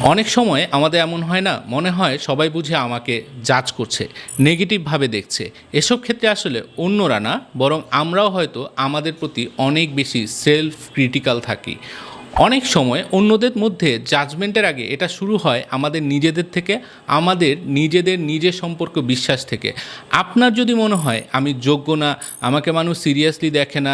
অনেক সময় আমাদের এমন হয় না, মনে হয় সবাই বুঝে আমাকে জাজ করছে, নেগেটিভভাবে দেখছে। এসব ক্ষেত্রে আসলে অন্যরা না, বরং আমরাও হয়তো আমাদের প্রতি অনেক বেশি সেলফ ক্রিটিক্যাল থাকি। অনেক সময় অন্যদের মধ্যে জাজমেন্টের আগে এটা শুরু হয় আমাদের নিজেদের থেকে, আমাদের নিজের সম্পর্ক বিশ্বাস থেকে। আপনার যদি মনে হয় আমি যোগ্য না, আমাকে মানুষ সিরিয়াসলি দেখে না,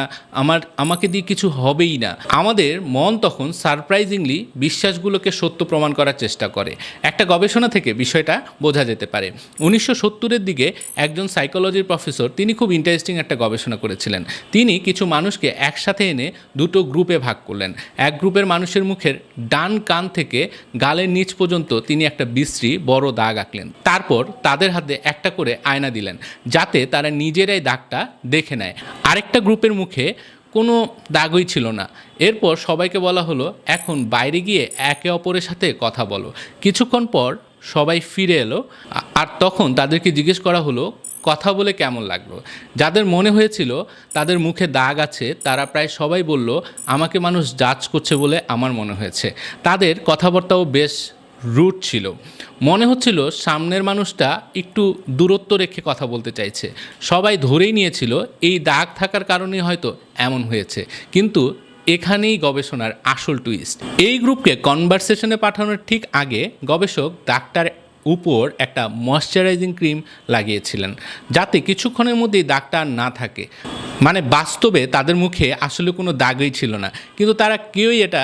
আমাকে দিয়ে কিছু হবেই না, আমাদের মন তখন সারপ্রাইজিংলি বিশ্বাসগুলোকে সত্য প্রমাণ করার চেষ্টা করে। একটা গবেষণা থেকে বিষয়টা বোঝা যেতে পারে। 1970-এর দিকে একজন সাইকোলজির প্রফেসর, তিনি খুব ইন্টারেস্টিং একটা গবেষণা করেছিলেন। তিনি কিছু মানুষকে একসাথে এনে দুটো গ্রুপে ভাগ করলেন। এক গ্রুপের মানুষের মুখের ডান কান থেকে গালের নিচ পর্যন্ত তিনি একটা বিশ্রী বড় দাগ আঁকলেন। তারপর তাদের হাতে একটা করে আয়না দিলেন, যাতে তারা নিজেরাই দাগটা দেখে নেয়। আরেকটা গ্রুপের মুখে কোনো দাগই ছিল না। এরপর সবাইকে বলা হলো, এখন বাইরে গিয়ে একে অপরের সাথে কথা বলো। কিছুক্ষণ পর সবাই ফিরে এলো, আর তখন তাদেরকে জিজ্ঞেস করা হলো কথা বলে কেমন লাগলো। যাদের মনে হয়েছিল তাদের মুখে দাগ আছে, তারা প্রায় সবাই বলল, আমাকে মানুষ জাজ করছে বলে আমার মনে হয়েছে। তাদের কথাবার্তাও বেশ রুট ছিল। মনে হচ্ছিল সামনের মানুষটা একটু দূরত্ব রেখে কথা বলতে চাইছে। সবাই ধরেই নিয়েছিল এই দাগ থাকার কারণেই হয়তো এমন হয়েছে। কিন্তু এখানেই গবেষণার আসল টুইস্ট। এই গ্রুপকে কনভারসেশনে পাঠানোর ঠিক আগে গবেষক দাগটার উপর একটা ময়শ্চারাইজিং ক্রিম লাগিয়েছিলেন, যাতে কিছুক্ষণের মধ্যেই দাগটা আর না থাকে। মানে বাস্তবে তাদের মুখে আসলে কোনো দাগই ছিল না, কিন্তু তারা কেউই এটা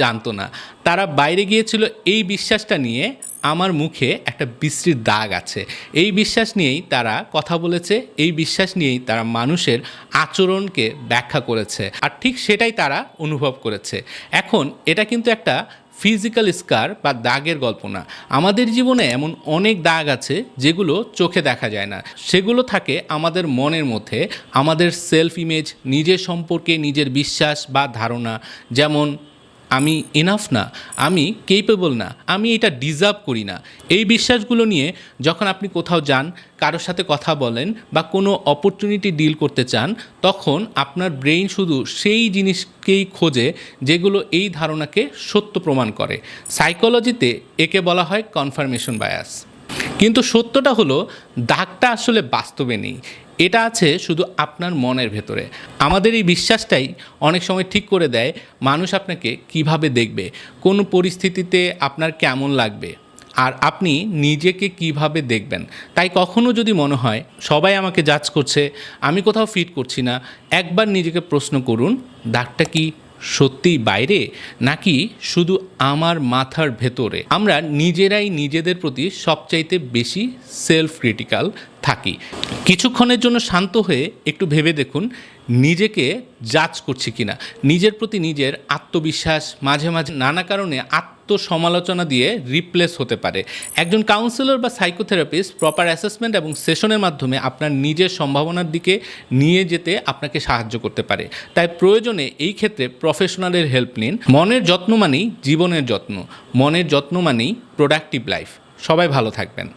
জানতো না। তারা বাইরে গিয়েছিল এই বিশ্বাসটা নিয়ে, আমার মুখে একটা বিশ্রীর দাগ আছে। এই বিশ্বাস নিয়েই তারা কথা বলেছে, এই বিশ্বাস নিয়েই তারা মানুষের আচরণকে ব্যাখ্যা করেছে, আর ঠিক সেটাই তারা অনুভব করেছে। এখন এটা কিন্তু একটা ফিজিক্যাল স্কার বা দাগের গল্প না। আমাদের জীবনে এমন অনেক দাগ আছে যেগুলো চোখে দেখা যায় না, সেগুলো থাকে আমাদের মনের মধ্যে। আমাদের সেলফ ইমেজ, নিজের সম্পর্কে নিজের বিশ্বাস বা ধারণা, যেমন আমি ইনাফ না, আমি কেপেবল না, আমি এটা ডিজার্ভ করি না। এই বিশ্বাসগুলো নিয়ে যখন আপনি কোথাও যান, কারোর সাথে কথা বলেন বা কোনো অপরচুনিটি ডিল করতে চান, তখন আপনার ব্রেইন শুধু সেই জিনিসকেই খোঁজে যেগুলো এই ধারণাকে সত্য প্রমাণ করে। সাইকোলজিতে একে বলা হয় কনফার্মেশন বায়াস। কিন্তু সত্যটা হলো, দাগটা আসলে বাস্তবে নেই, এটা আছে শুধু আপনার মনের ভেতরে। আমাদের এই বিশ্বাসটাই অনেক সময় ঠিক করে দেয় মানুষ আপনাকে কিভাবে দেখবে, কোন পরিস্থিতিতে আপনার কেমন লাগবে, আর আপনি নিজেকে কিভাবে দেখবেন। তাই কখনো যদি মনে হয় সবাই আমাকে জাজ করছে, আমি কোথাও ফিট করছি না, একবার নিজেকে প্রশ্ন করুন, দাগটা কি সত্যিই বাইরে, নাকি শুধু আমার মাথার ভেতরে? আমরা নিজেরাই নিজেদের প্রতি সবচাইতে বেশি সেলফ ক্রিটিক্যাল থাকি। কিছুক্ষণের জন্য শান্ত হয়ে একটু ভেবে দেখুন, নিজেকে জাজ করছি কিনা। নিজের প্রতি নিজের আত্মবিশ্বাস মাঝে মাঝে নানা কারণে আত্মসমালোচনা দিয়ে রিপ্লেস হতে পারে। একজন কাউন্সিলর বা সাইকোথেরাপিস্ট প্রপার অ্যাসেসমেন্ট এবং সেশনের মাধ্যমে আপনার নিজের সম্ভাবনার দিকে নিয়ে যেতে আপনাকে সাহায্য করতে পারে। তাই প্রয়োজনে এই ক্ষেত্রে প্রফেশনালের হেল্প নিন। মনের যত্ন মানেই জীবনের যত্ন, মনের যত্ন মানেই প্রোডাক্টিভ লাইফ। সবাই ভালো থাকবেন।